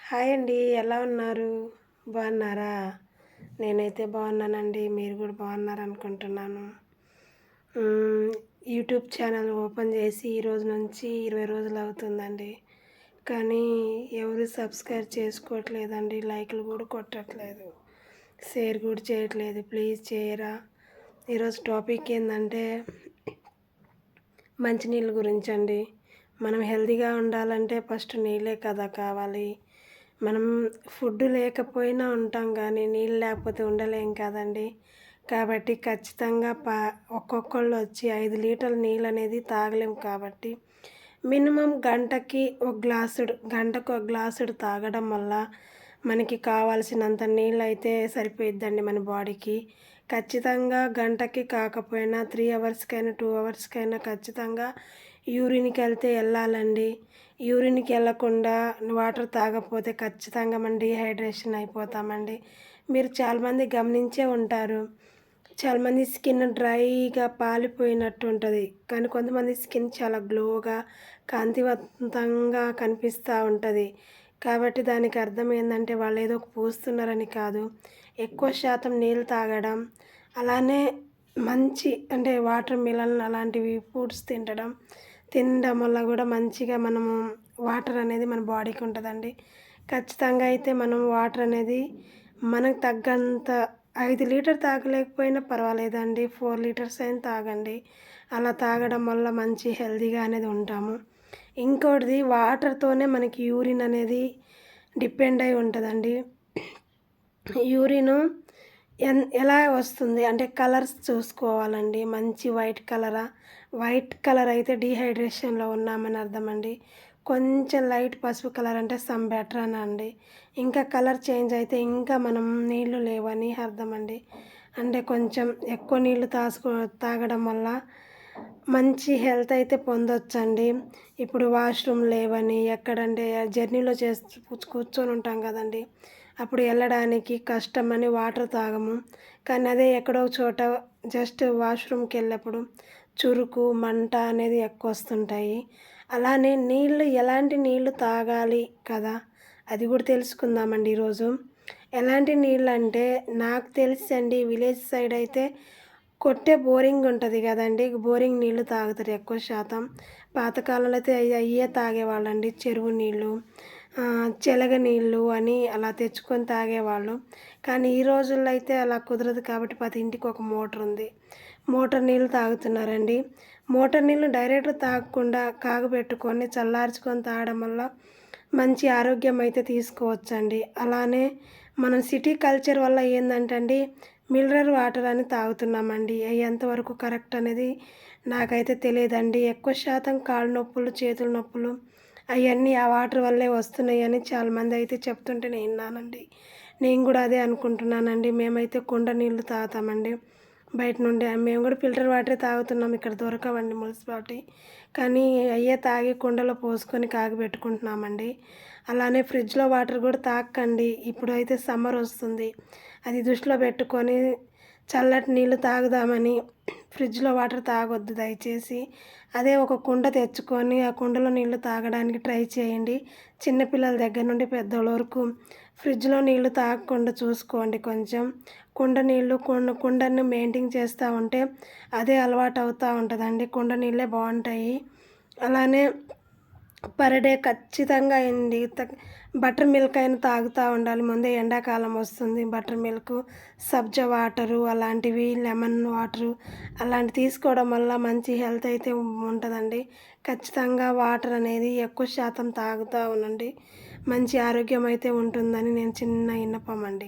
Hi అండి. ఎలా ఉన్నారు? బాగున్నారా? నేనైతే బాగున్నానండి. మీరు కూడా బాగున్నారనుకుంటున్నాను. హ్మ్. యూట్యూబ్ ఛానల్ ఓపెన్ చేసి ఈ రోజు నుంచి 20 రోజులు అవుతుందండి. కానీ ఎవరు సబ్స్క్రైబ్ చేసుకోవట్లేదండి. లైక్‌లు కూడా కొట్టట్లేదు. షేర్ కూడా చేయట్లేదు. ప్లీజ్ చేయరా? ఈరోజు టాపిక్ ఏందంటే మంచినీళ్ళ గురించండి. మనం హెల్తీగా ఉండాలంటే ఫస్ట్ నీళ్ళే కదా కావాలి. మనం ఫుడ్ లేకపోయినా ఉంటాం కానీ నీళ్ళు లేకపోతే ఉండలేం కదండి. కాబట్టి ఖచ్చితంగా ఒక్కొక్కళ్ళు వచ్చి 5 లీటర్ల నీళ్ళు అనేది తాగలేం కాబట్టి మినిమం గంటకు ఒక గ్లాసుడు తాగడం వల్ల మనకి కావాల్సినంత నీళ్ళు అయితే సరిపోయిద్దండి మన బాడీకి. ఖచ్చితంగా గంటకి కాకపోయినా 3 అవర్స్‌కైనా 2 అవర్స్‌కైనా ఖచ్చితంగా యూరిన్‌కి వెళ్ళాలండి. యూరిన్‌కి వెళ్ళకుండా వాటర్ తాగకపోతే ఖచ్చితంగా మనం డీహైడ్రేషన్ అయిపోతామండి. మీరు చాలామంది గమనించే ఉంటారు. చాలామంది స్కిన్ డ్రైగా పాలిపోయినట్టు ఉంటుంది. కానీ కొంతమంది స్కిన్ చాలా గ్లోగా, కాంతివంతంగా కనిపిస్తూ ఉంటుంది. కాబట్టి దానికి అర్థం ఏందంటే వాళ్ళు ఏదో పూస్తున్నారని కాదు. ఎక్కువ శాతం నీళ్ళు తాగడం, అలానే మంచి అంటే వాటర్ మిలన్ అలాంటివి ఫ్రూట్స్ తినడం వల్ల కూడా మంచిగా మనము వాటర్ అనేది మన బాడీకి ఉంటుందండి. ఖచ్చితంగా అయితే మనం వాటర్ అనేది మనకు తగ్గంత 5 లీటర్ తాగలేకపోయినా పర్వాలేదండి. 4 లీటర్స్ అయినా తాగండి. అలా తాగడం వల్ల మంచి హెల్తీగా అనేది ఉంటాము. ఇంకోటిది వాటర్‌తోనే మనకి యూరిన్ అనేది డిపెండ్ అయి ఉంటుందండి. యూరిను ఎలా వస్తుంది అంటే కలర్స్ చూసుకోవాలండి. మంచి వైట్ కలర్ అయితే డీహైడ్రేషన్‌లో ఉన్నామని అర్థమండి. కొంచెం లైట్ పసుపు కలర్ అంటే సమ్ బెటర్ అని అండి. ఇంకా కలర్ చేంజ్ అయితే ఇంకా మనం నీళ్ళు లేవని అర్థమండి. అంటే కొంచెం ఎక్కువ నీళ్ళు తాగడం వల్ల మంచి హెల్త్ అయితే పొందొచ్చండి. ఇప్పుడు వాష్‌రూమ్ లేవని ఎక్కడంటే జర్నీలో కూర్చొని ఉంటాం కదండీ. అప్పుడు వెళ్ళడానికి కష్టమని వాటర్ తాగము. కానీ అదే ఎక్కడో చోట జస్ట్ వాష్‌రూమ్‌కి వెళ్ళినప్పుడు చురుకు, మంట అనేది ఎక్కువ వస్తుంటాయి. అలానే ఎలాంటి నీళ్ళు తాగాలి కదా! అది కూడా తెలుసుకుందామండి ఈరోజు. ఎలాంటి నీళ్ళంటే నాకు తెలిసండి విలేజ్ సైడ్ అయితే కొట్టే బోరింగ్ ఉంటుంది కదండీ! బోరింగ్ నీళ్ళు తాగుతారు ఎక్కువ శాతం. పాతకాలంలో అయితే అయ్యే తాగేవాళ్ళండి. చెరువు నీళ్ళు, చెలగ నీళ్ళు అని అలా తెచ్చుకొని తాగేవాళ్ళు. కానీ ఈ రోజుల్లో అయితే అలా కుదరదు కాబట్టి ప్రతి ఇంటికి ఒక మోటర్ ఉంది. మోటార్ నీళ్ళు తాగుతున్నారండి. మోటార్ నీళ్ళు డైరెక్ట్ తాగకుండా కాగబెట్టుకొని చల్లార్చుకొని తాగడం వల్ల మంచి ఆరోగ్యం అయితే తీసుకోవచ్చండి. అలానే మనం సిటీ కల్చర్ వల్ల ఏందంటే అండి మినరల్ వాటర్ అని తాగుతున్నామండి. అవి ఎంతవరకు కరెక్ట్ అనేది నాకైతే తెలియదండి. ఎక్కువ శాతం కాళ్ళు నొప్పులు, చేతుల నొప్పులు అవన్నీ ఆ వాటర్ వల్లే వస్తున్నాయని చాలామంది అయితే చెప్తుంటే నేను విన్నానండి. నేను కూడా అదే అనుకుంటున్నానండి. మేమైతే కుండ నీళ్ళు తాగుతామండి బయట నుండి. మేము కూడా ఫిల్టర్ వాటరే తాగుతున్నాం. ఇక్కడ దొరకవండి మున్సిపాలిటీ. కానీ అయ్యే తాగి కుండలో పోసుకొని కాగబెట్టుకుంటున్నామండి. అలానే ఫ్రిడ్జ్‌లో వాటర్ కూడా తాగకండి. ఇప్పుడైతే సమ్మర్ వస్తుంది. అది దృష్టిలో పెట్టుకొని చల్లటి నీళ్ళు తాగుదామని ఫ్రిడ్జ్‌లో వాటర్ తాగొద్దు దయచేసి. అదే ఒక కుండ తెచ్చుకొని ఆ కుండలో నీళ్ళు తాగడానికి ట్రై చేయండి. చిన్నపిల్లల దగ్గర నుండి పెద్దోళ్ళ వరకు ఫ్రిడ్జ్‌లో నీళ్ళు తాగకుండా చూసుకోండి కొంచెం. కుండని మెయింటైన్ చేస్తూ ఉంటే అదే అలవాటు అవుతూ ఉంటుందండి. కుండ నీళ్ళే బాగుంటాయి. అలానే పర్ డే ఖచ్చితంగా బటర్ మిల్క్ అయినా తాగుతూ ఉండాలి. ముందే ఎండాకాలం వస్తుంది. బటర్ మిల్క్, సబ్జా వాటరు అలాంటివి, లెమన్ వాటరు అలాంటివి తీసుకోవడం వల్ల మంచి హెల్త్ అయితే ఉంటుందండి. ఖచ్చితంగా వాటర్ అనేది ఎక్కువ శాతం తాగుతూ ఉండండి. మంచి ఆరోగ్యం అయితే ఉంటుందని నేను చిన్న విన్నపం అండి.